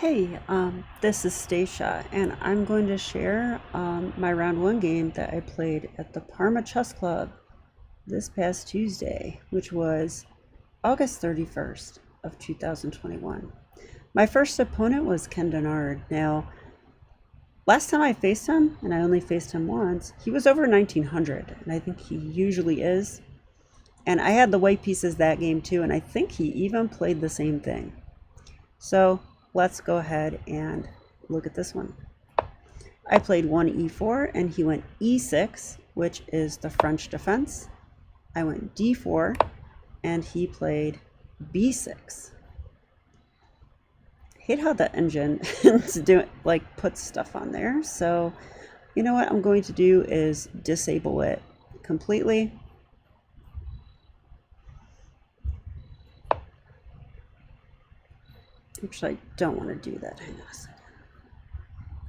Hey, this is Stacia, and I'm going to share my round one game that I played at the Parma Chess Club this past Tuesday, which was August 31st of 2021. My first opponent was Ken Denard. Now, last time I faced him, and I only faced him once, he was over 1900, and I think he usually is. And I had the white pieces that game too, and I think he even played the same thing. So let's go ahead and look at this one. I played one e4 and he went e6, which is the French defense. I went d4 and he played b6. Hate how the engine puts stuff on there. So you know what I'm going to do is disable it completely. Actually, I don't want to do that. Hang on a second.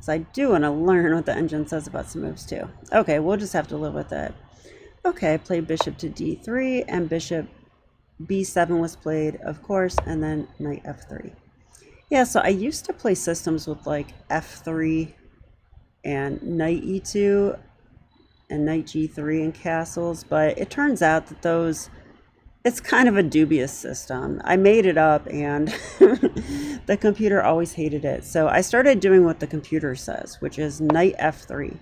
So I do want to learn what the engine says about some moves too. Okay, we'll just have to live with it. Okay, I played bishop to d3 and bishop b7 was played, of course, and then knight f3. Yeah, so I used to play systems with like f3 and knight e2 and knight g3 and castles, but it turns out that it's kind of a dubious system. I made it up and the computer always hated it. So I started doing what the computer says, which is knight f3.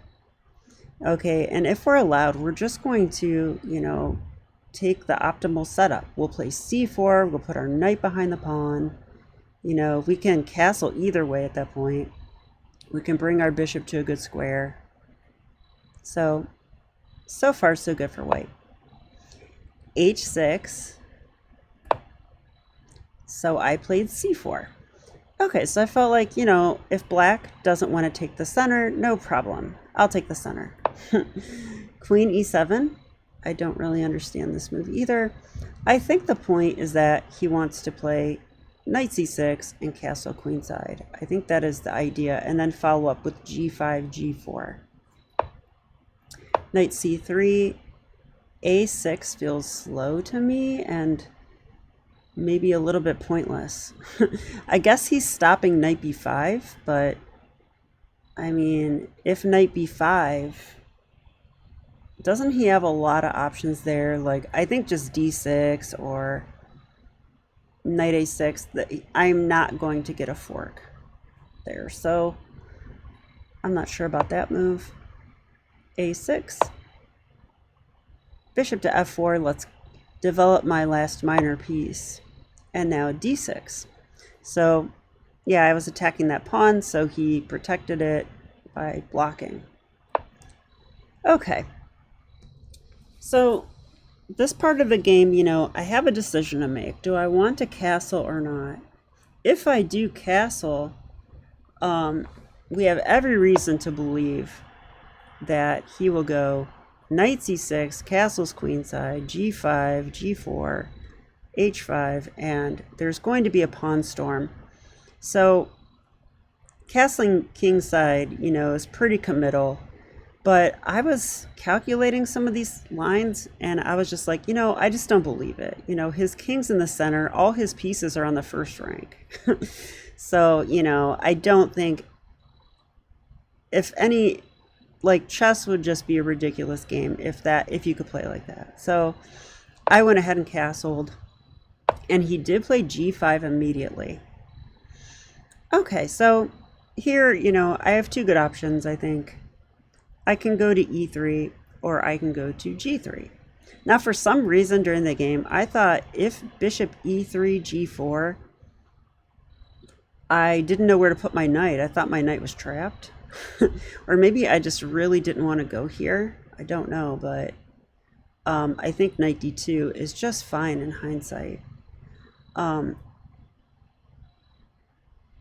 Okay, and if we're allowed, we're just going to, take the optimal setup. We'll play c4, we'll put our knight behind the pawn. We can castle either way at that point. We can bring our bishop to a good square. So far so good for white. h6. So I played c4. Okay, so I felt like, if black doesn't want to take the center, no problem. I'll take the center. Queen e7. I don't really understand this move either. I think the point is that he wants to play knight c6 and castle queenside. I think that is the idea, and then follow up with g5, g4. Knight c3. a6 feels slow to me and maybe a little bit pointless. I guess he's stopping knight b5, but I mean, if knight b5, doesn't he have a lot of options there? Like, I think just d6 or knight a6, I'm not going to get a fork there. So I'm not sure about that move. a6. Bishop to f4, let's develop my last minor piece. And now d6. So yeah, I was attacking that pawn, so he protected it by blocking. Okay. So this part of the game, I have a decision to make. Do I want to castle or not? If I do castle, we have every reason to believe that he will go knight c6, castles queenside, g5, g4, h5, and there's going to be a pawn storm. So castling kingside, is pretty committal, but I was calculating some of these lines and I was just like, I just don't believe it. His king's in the center, all his pieces are on the first rank. So, I don't think, if any, like, chess would just be a ridiculous game if you could play like that. So I went ahead and castled, and he did play g5 immediately. Okay, so here, I have two good options, I think. I can go to e3 or I can go to g3. Now, for some reason during the game, I thought if bishop e3, g4, I didn't know where to put my knight. I thought my knight was trapped. Or maybe I just really didn't want to go here. I don't know, but I think knight d2 is just fine in hindsight.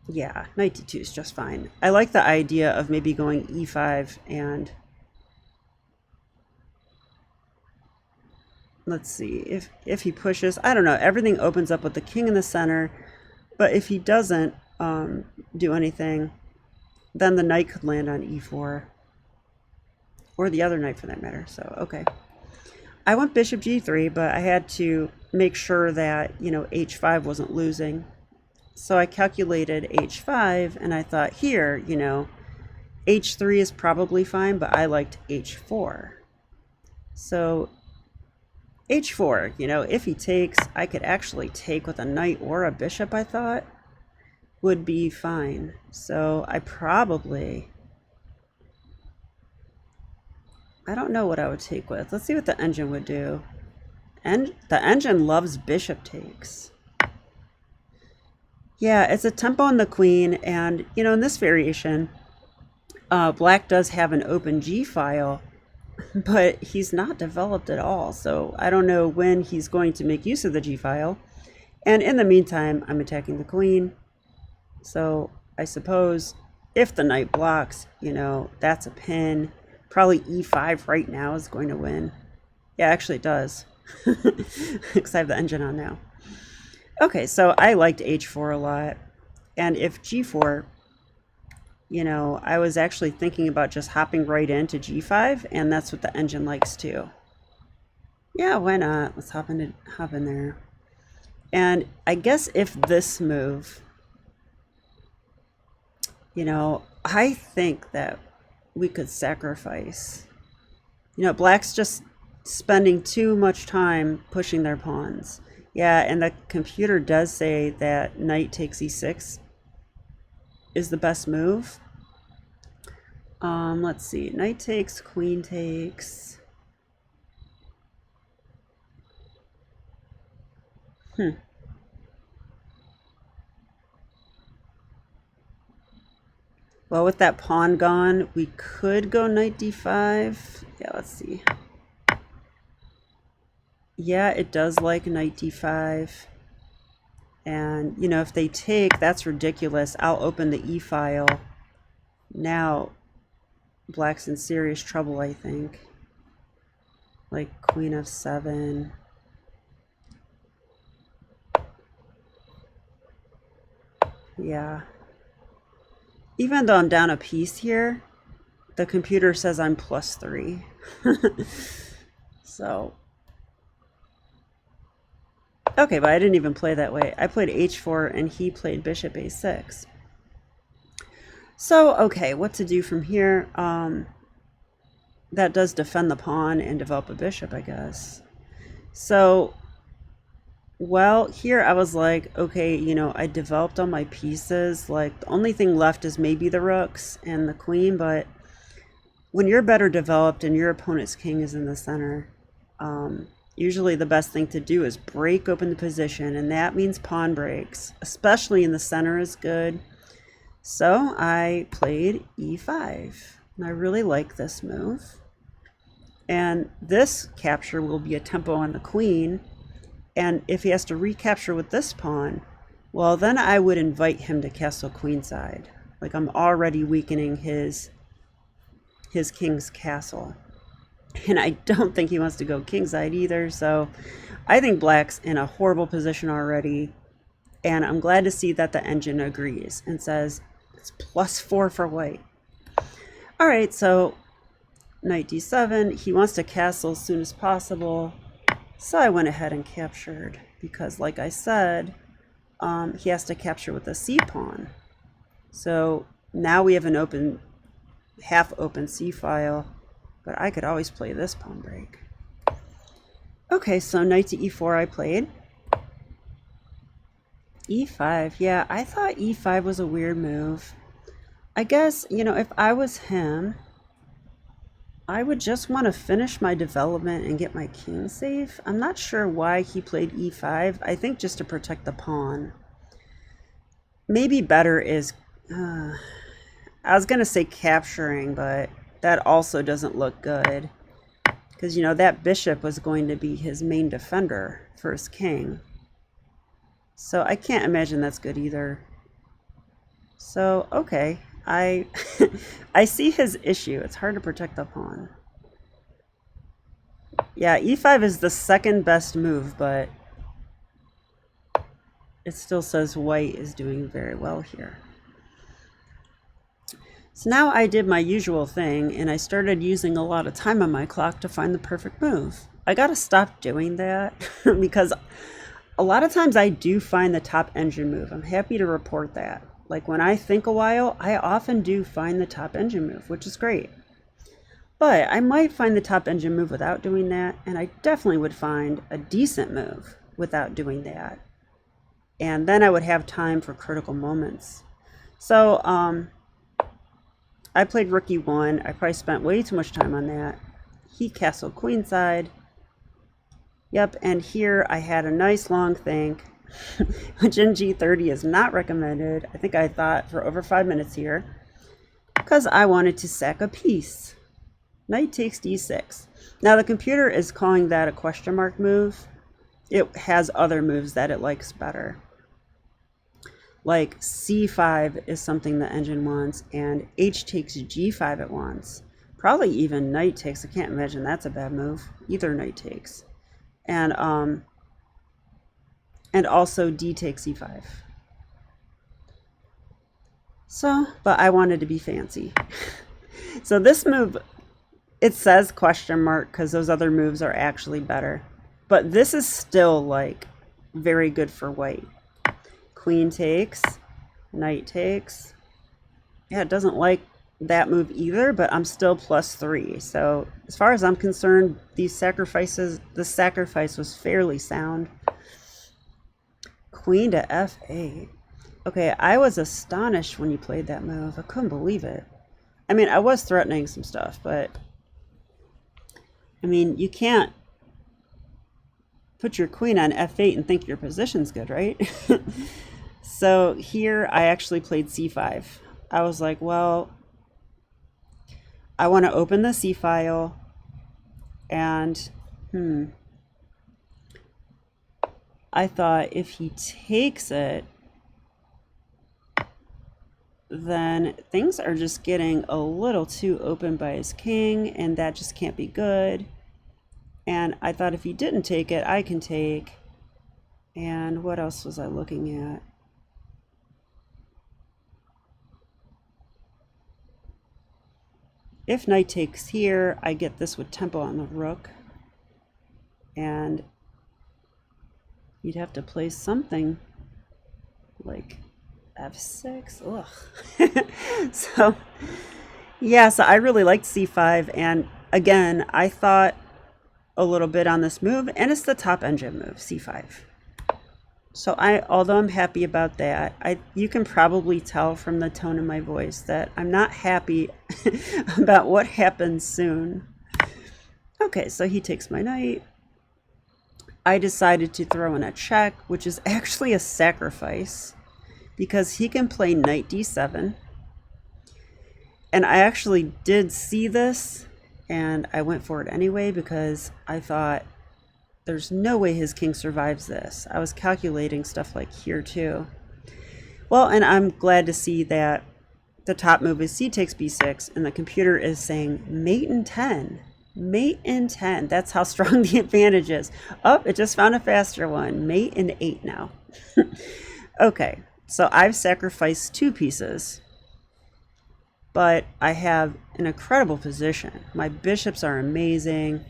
Yeah, knight d2 is just fine. I like the idea of maybe going e5 and let's see if he pushes. I don't know. Everything opens up with the king in the center, but if he doesn't do anything, then the knight could land on e4, or the other knight for that matter. So, okay. I went bishop g3, but I had to make sure that, h5 wasn't losing. So I calculated h5 and I thought here, you know, h3 is probably fine, but I liked h4. So h4, you know, if he takes, I could actually take with a knight or a bishop, I thought would be fine. So I don't know what I would take with. Let's see what the engine would do. And the engine loves bishop takes. Yeah, it's a tempo on the queen, and you know, in this variation, black does have an open G file, but he's not developed at all. So I don't know when he's going to make use of the G file. And in the meantime, I'm attacking the queen. So I suppose if the knight blocks, you know, that's a pin. Probably e5 right now is going to win. Yeah, actually it does. Because I have the engine on now. Okay, so I liked h4 a lot. And if g4, you know, I was actually thinking about just hopping right into g5, and that's what the engine likes too. Yeah, why not? Let's hop in there. And I guess if this move, you know, I think that we could sacrifice. You know, black's just spending too much time pushing their pawns. Yeah, and the computer does say that knight takes e6 is the best move. Let's see. Knight takes, queen takes. Well, with that pawn gone, we could go knight d5. Yeah, let's see. Yeah, it does like knight d5. And, you know, if they take, that's ridiculous. I'll open the e file. Now, black's in serious trouble, I think. Like queen f7. Yeah. Even though I'm down a piece here, the computer says I'm +3. So, okay, but I didn't even play that way. I played h4 and he played bishop a6. So, okay, what to do from here? That does defend the pawn and develop a bishop, I guess. So, well, here I was like, okay, you know, I developed all my pieces. Like, the only thing left is maybe the rooks and the queen, but when you're better developed and your opponent's king is in the center, usually the best thing to do is break open the position, and that means pawn breaks, especially in the center is good. So I played e5, and I really like this move. And this capture will be a tempo on the queen, and if he has to recapture with this pawn, well, then I would invite him to castle queenside. Like, I'm already weakening his king's castle. And I don't think he wants to go kingside either, so I think black's in a horrible position already. And I'm glad to see that the engine agrees and says it's +4 for white. All right, so knight d7. He wants to castle as soon as possible. So I went ahead and captured because, like I said, he has to capture with a c pawn. So now we have an open, half open c file, but I could always play this pawn break. Okay, so knight to e4 I played. e5, yeah, I thought e5 was a weird move. I guess, you know, if I was him, I would just want to finish my development and get my king safe. I'm not sure why he played e5. I think just to protect the pawn. Maybe better is, I was going to say capturing, but that also doesn't look good. Because, you know, that bishop was going to be his main defender for his king. So I can't imagine that's good either. So, okay. I see his issue. It's hard to protect the pawn. Yeah, e5 is the second best move, but it still says white is doing very well here. So now I did my usual thing, and I started using a lot of time on my clock to find the perfect move. I gotta stop doing that because a lot of times I do find the top engine move. I'm happy to report that. Like when I think a while, I often do find the top engine move, which is great. But I might find the top engine move without doing that, and I definitely would find a decent move without doing that. And then I would have time for critical moments. So I played rook e1. I probably spent way too much time on that. He castled queenside. Yep, and here I had a nice long think, which in G30 is not recommended. I think I thought for over 5 minutes here, because I wanted to sack a piece. Knight takes d6. Now the computer is calling that a question mark move. It has other moves that it likes better. Like c5 is something the engine wants, and h takes g5 it wants. Probably even knight takes. I can't imagine that's a bad move. Either knight takes. And also d takes e5. So, but I wanted to be fancy. So this move, it says question mark because those other moves are actually better. But this is still like very good for white. Queen takes, knight takes. Yeah, it doesn't like that move either, but I'm still +3. So as far as I'm concerned, the sacrifice was fairly sound. Queen to f8. Okay, I was astonished when you played that move. I couldn't believe it. I mean, I was threatening some stuff, but I mean, you can't put your queen on f8 and think your position's good, right? So here I actually played c5. I was like, well, I want to open the C file, and I thought if he takes it, then things are just getting a little too open by his king, and that just can't be good. And I thought if he didn't take it, I can take. And what else was I looking at? If knight takes here, I get this with tempo on the rook. And you'd have to play something like f6. Ugh. So, yeah, so I really liked c5. And again, I thought a little bit on this move, and it's the top engine move, c5. So although I'm happy about that, you can probably tell from the tone of my voice that I'm not happy about what happens soon. Okay, so he takes my knight. I decided to throw in a check, which is actually a sacrifice, because he can play knight d7. And I actually did see this, and I went for it anyway because I thought, there's no way his king survives this. I was calculating stuff like here too. Well, and I'm glad to see that the top move is c takes b6, and the computer is saying mate in 10. Mate in 10. That's how strong the advantage is. Oh, it just found a faster one. Mate in 8 now. Okay, so I've sacrificed 2 pieces, but I have an incredible position. My bishops are amazing.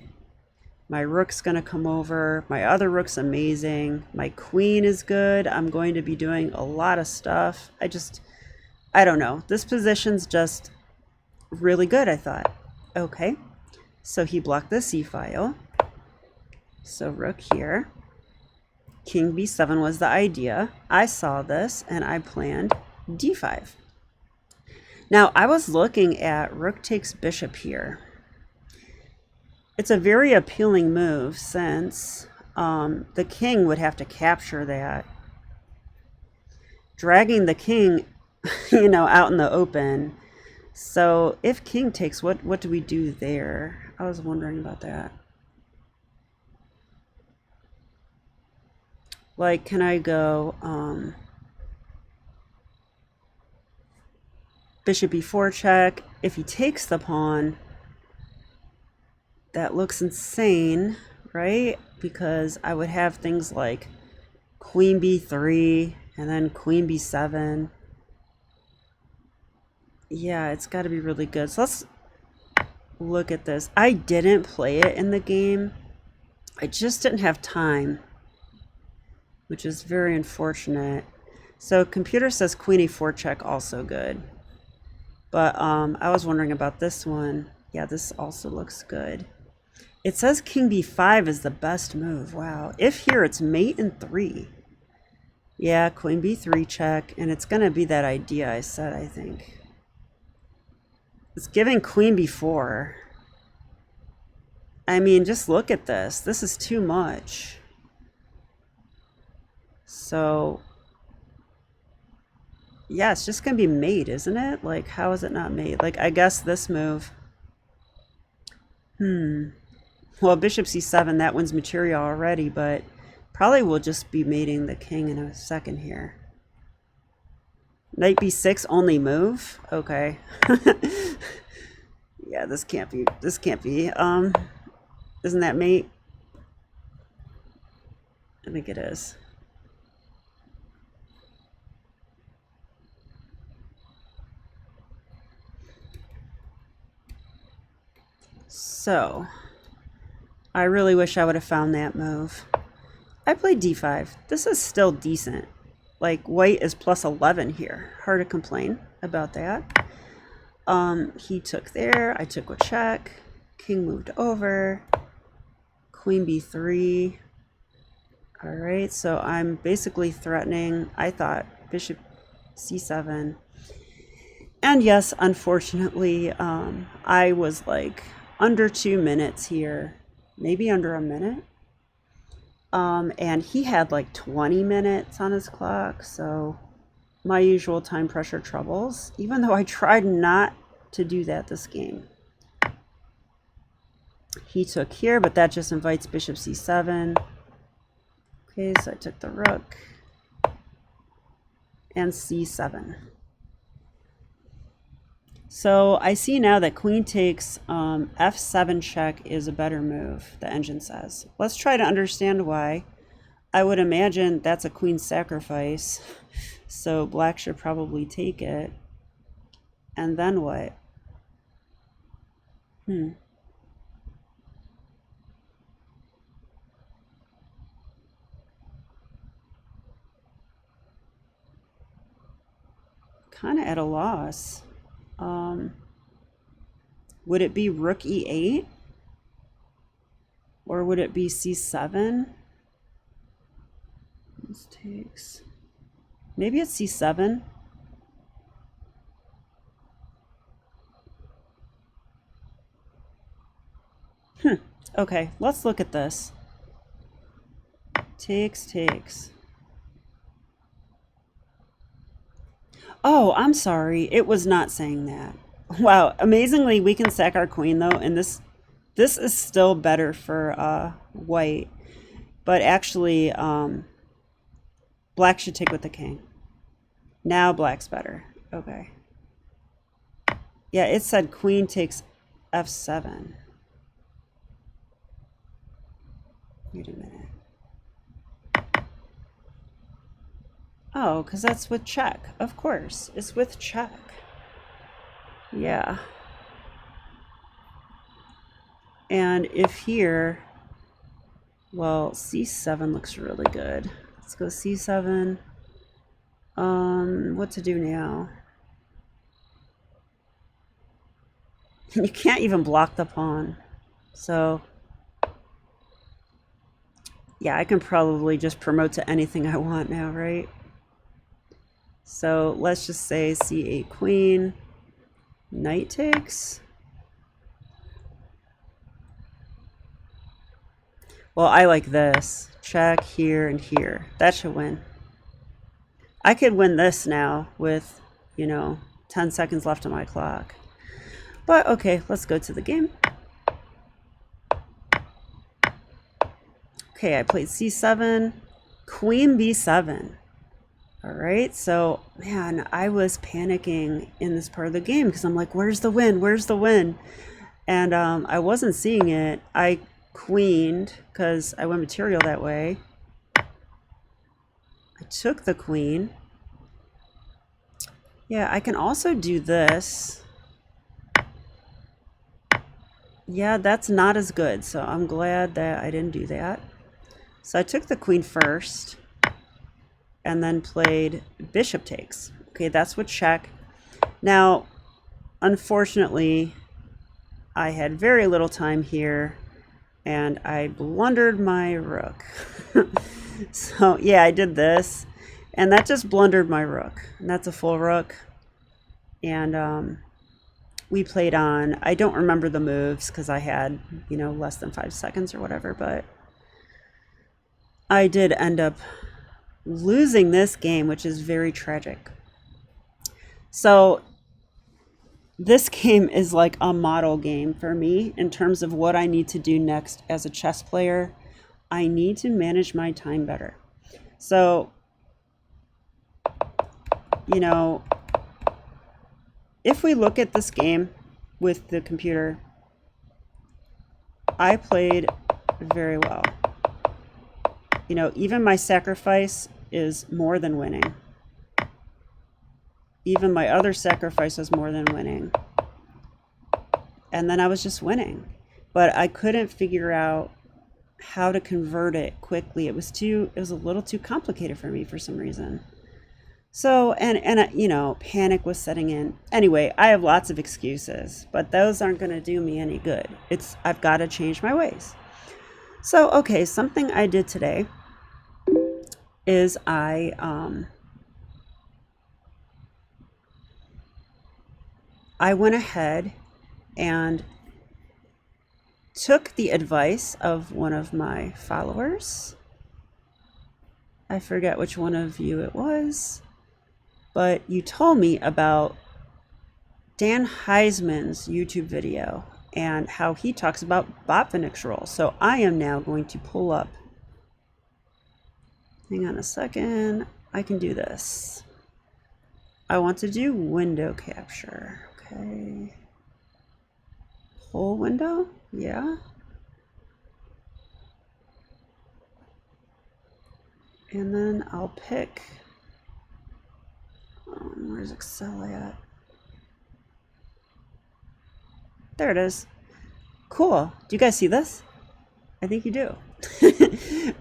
My rook's going to come over. My other rook's amazing. My queen is good. I'm going to be doing a lot of stuff. I don't know. This position's just really good, I thought. Okay, so he blocked the c file. So rook here. King b7 was the idea. I saw this and I planned d5. Now, I was looking at rook takes bishop here. It's a very appealing move since the king would have to capture that. Dragging the king, out in the open. So if king takes, what do we do there? I was wondering about that. Like, can I go bishop e4 check? If he takes the pawn, that looks insane, right? Because I would have things like queen b3 and then queen b7. Yeah, it's got to be really good. So let's look at this. I didn't play it in the game. I just didn't have time. which is very unfortunate. So computer says queen e4 check, also good. But I was wondering about this one. Yeah, this also looks good. It says king b5 is the best move. Wow. If here, it's mate in 3. Yeah, queen b3 check, and it's going to be that idea I said, I think. It's giving queen b4. I mean, just look at this. This is too much. So, yeah, it's just going to be mate, isn't it? Like, how is it not mate? Like, I guess this move. Well, bishop c7, that wins material already, but probably will just be mating the king in a second here. Knight b6 only move? Okay. Yeah, this can't be. This can't be. Isn't that mate? I think it is. So, I really wish I would have found that move. I played d5. This is still decent. Like, white is plus 11 here. Hard to complain about that. He took there. I took with check. King moved over. Queen b3. All right, so I'm basically threatening, I thought, bishop c7. And yes, unfortunately, I was like under 2 minutes here, maybe under a minute. And he had like 20 minutes on his clock, so my usual time pressure troubles, even though I tried not to do that this game. He took here, but that just invites bishop c7. Okay, so I took the rook and c7. So I see now that queen takes f7 check is a better move, the engine says. Let's try to understand why. I would imagine that's a queen sacrifice, so black should probably take it. And then what? Kind of at a loss. Would it be rook e8? Or would it be c7? This takes... Maybe it's c7. Okay, let's look at this. Takes. Oh, I'm sorry. It was not saying that. Wow, amazingly, we can sack our queen, though, and this is still better for white. But actually, black should take with the king. Now black's better. Okay. Yeah, it said queen takes f7. Wait a minute. Oh, because that's with check. Of course, it's with check. Yeah. And if here, well, c7 looks really good. Let's go c7. What to do now? You can't even block the pawn. So, yeah, I can probably just promote to anything I want now, right? So let's just say c8 queen, knight takes. Well, I like this. Check here and here. That should win. I could win this now with, 10 seconds left on my clock. But okay, let's go to the game. Okay, I played c7, queen b7. All right, so man, I was panicking in this part of the game because I'm like, where's the win? Where's the win? And I wasn't seeing it. I queened because I went material that way. I took the queen. Yeah, I can also do this. Yeah, that's not as good, so I'm glad that I didn't do that. So I took the queen first. and then played bishop takes. Okay, that's with check. Now, unfortunately, I had very little time here, and I blundered my rook. So yeah, I did this, and that just blundered my rook. And that's a full rook. And we played on, I don't remember the moves because I had, less than 5 seconds or whatever, but I did end up losing this game, which is very tragic. So this game is like a model game for me in terms of what I need to do next as a chess player. I need to manage my time better. So, if we look at this game with the computer, I played very well. Even my sacrifice is more than winning. Even my other sacrifice was more than winning. And then I was just winning. But I couldn't figure out how to convert it quickly. It was a little too complicated for me for some reason. So, and panic was setting in. Anyway, I have lots of excuses, but those aren't going to do me any good. I've got to change my ways. So, okay, something I did today is I went ahead and took the advice of one of my followers. I forget which one of you it was, but you told me about Dan Heisman's YouTube video and how he talks about Botvinnik's role. So I am now going to pull up. Hang on a second. I can do this. I want to do window capture. Okay. Whole window? Yeah. And then I'll pick, where's Excel at? There it is. Cool. Do you guys see this? I think you do.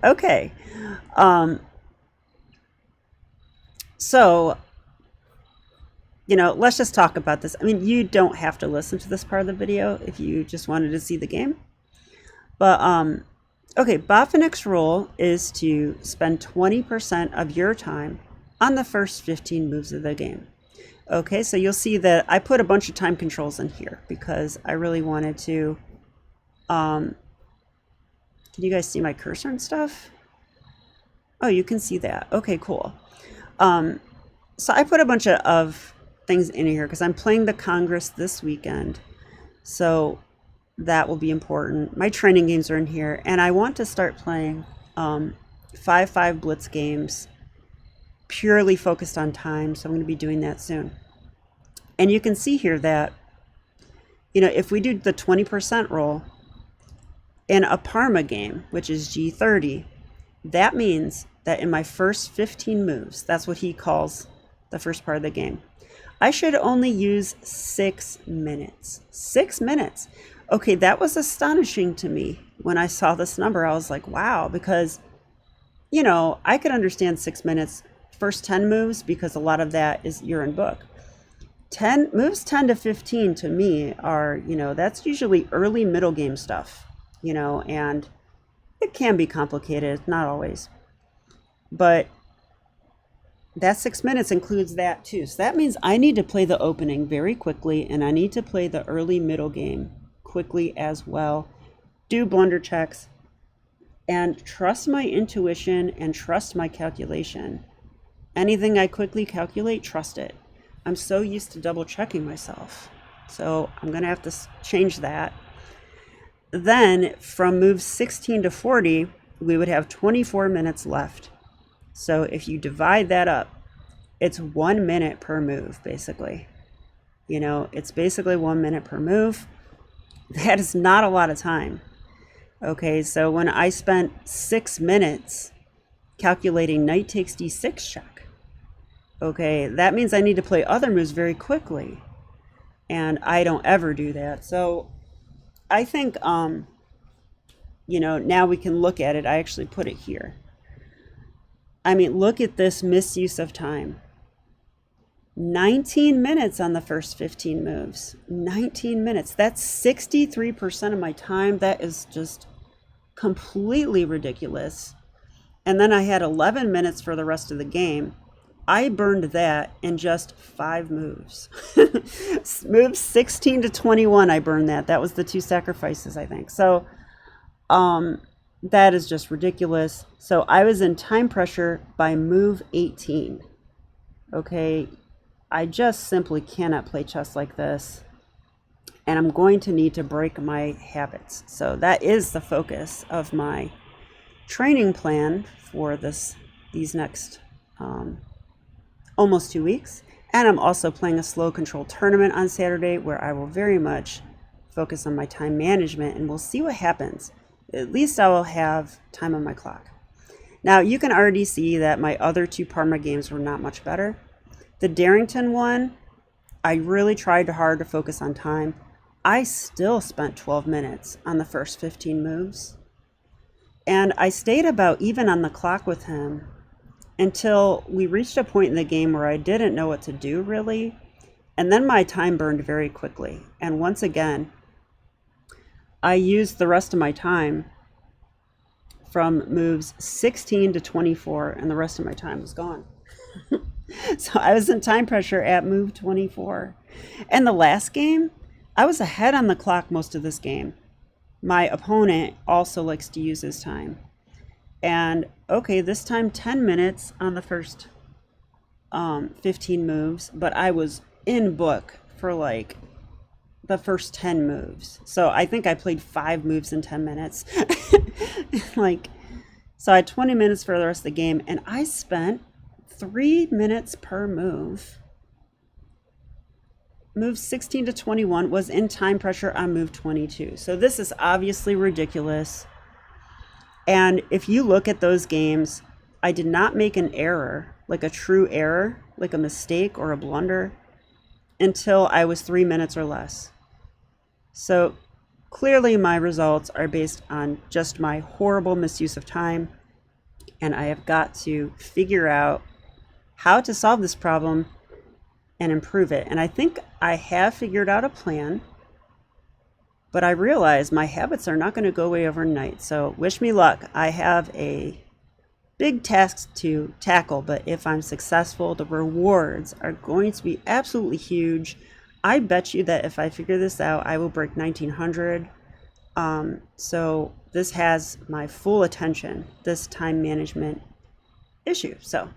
Okay. So, let's just talk about this. I mean, you don't have to listen to this part of the video if you just wanted to see the game. But, okay, Botvinnik's rule is to spend 20% of your time on the first 15 moves of the game. Okay, so you'll see that I put a bunch of time controls in here because I really wanted to, can you guys see my cursor and stuff? Oh, you can see that. Okay, cool. So I put a bunch of things in here because I'm playing the Congress this weekend. So that will be important. My training games are in here, and I want to start playing 5-5 blitz games purely focused on time, so I'm going to be doing that soon. And you can see here that, if we do the 20% roll in a Parma game, which is G30, that means that in my first 15 moves, that's what he calls the first part of the game, I should only use 6 minutes. 6 minutes. Okay, that was astonishing to me when I saw this number. I was like, wow, because, I could understand 6 minutes, first 10 moves, because a lot of that is you're in book. 10 moves 10 to 15 to me are, that's usually early middle game stuff, and it can be complicated, not always. But that 6 minutes includes that too. So that means I need to play the opening very quickly, and I need to play the early middle game quickly as well. Do blunder checks and trust my intuition and trust my calculation. Anything I quickly calculate, trust it. I'm so used to double checking myself. So I'm going to have to change that. Then from moves 16 to 40, we would have 24 minutes left. So if you divide that up, it's 1 minute per move, basically. It's basically 1 minute per move. That is not a lot of time. Okay, so when I spent 6 minutes calculating knight takes d6 check, okay, that means I need to play other moves very quickly. And I don't ever do that. So I think, now we can look at it. I actually put it here. I mean, look at this misuse of time. 19 minutes on the first 15 moves. 19 minutes. That's 63% of my time. That is just completely ridiculous. And then I had 11 minutes for the rest of the game. I burned that in just 5 moves. Moves 16 to 21, I burned that. That was the 2 sacrifices, I think. So that is just ridiculous. So I was in time pressure by move 18. Okay, I just simply cannot play chess like this. And I'm going to need to break my habits. So that is the focus of my training plan for these next almost 2 weeks. And I'm also playing a slow control tournament on Saturday where I will very much focus on my time management, and we'll see what happens. At least I will have time on my clock. Now you can already see that my other 2 Parma games were not much better. The Darrington one, I really tried hard to focus on time. I still spent 12 minutes on the first 15 moves. And I stayed about even on the clock with him until we reached a point in the game where I didn't know what to do really. And then my time burned very quickly. And once again, I used the rest of my time from moves 16 to 24, and the rest of my time was gone. So I was in time pressure at move 24. And the last game, I was ahead on the clock most of this game. My opponent also likes to use his time. And okay, this time 10 minutes on the first 15 moves, but I was in book for like the first 10 moves. So I think I played 5 moves in 10 minutes. So I had 20 minutes for the rest of the game, and I spent 3 minutes per move. Move 16 to 21 was in time pressure on move 22. So this is obviously ridiculous. And if you look at those games, I did not make an error, like a true error, like a mistake or a blunder, until I was 3 minutes or less. So clearly my results are based on just my horrible misuse of time. And I have got to figure out how to solve this problem and improve it. And I think I have figured out a plan, but I realize my habits are not going to go away overnight. So wish me luck. I have a big task to tackle, but if I'm successful, the rewards are going to be absolutely huge. I bet you that if I figure this out, I will break 1900. So this has my full attention, this time management issue. So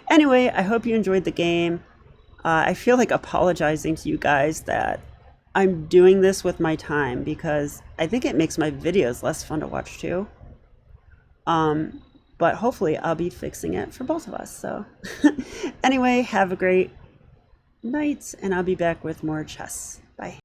anyway, I hope you enjoyed the game. I feel like apologizing to you guys that I'm doing this with my time, because I think it makes my videos less fun to watch too. But hopefully I'll be fixing it for both of us. So anyway, have a great night, and I'll be back with more chess. Bye.